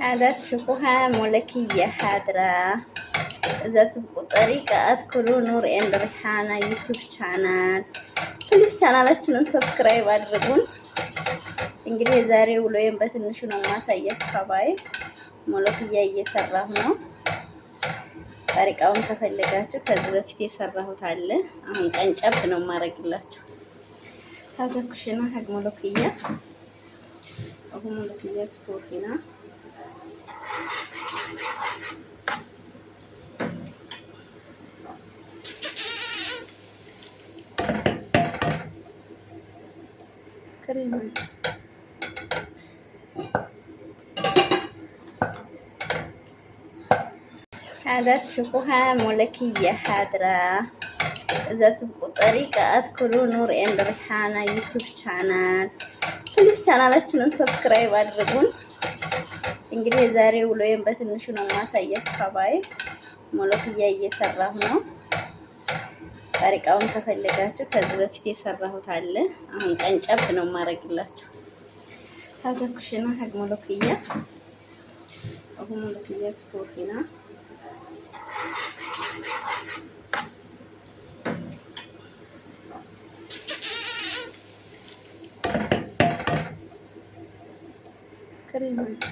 عادات شوفوها ملكية حاضرة إذا تبقوا طريقة أدخلوا نور إند ريحانة يوتيوب شانال ፕሊዝ ቻናላችንን ሰብስክራይብ አድርጉን። እንግዲህ ዛሬ ውሎዬን በትንሹ ነው ማሳያችሁ። አባይ ሞለክያ እየሰራሁ ነው። ጠሪቃውን ከፈለጋችሁ ከዚህ በፊት የሰራሁት አለ። አሁን ቀንጨብ ነው ማረግላችሁ። ታገኩሽና ሀግ ሞለክያ አሁን ሞለክያ ትፎርና كريمات عادات شوفوها ملكية حاضرة إذا تبقوا طريقة أدخلوا نور إند ريحانة يوتيوب شانال ፕሊዝ ቻናላችንን ሰብስክራይብ አድርጉን። እንግዲህ ዛሬ ውሎዬን በትንሹ ነው ማሳያችሁ። አባይ ሞለክያ እየሰራሁ ነው። ጠሪቃውን ከፈለጋችሁ ከዚህ በፊት የሰራሁት አለ። አሁን ቀንጨብ ነው ማረግላችሁ። ታገኩሽና ሀግ ሞለክያ አሁን ሞለክያ ትፎርና كريمات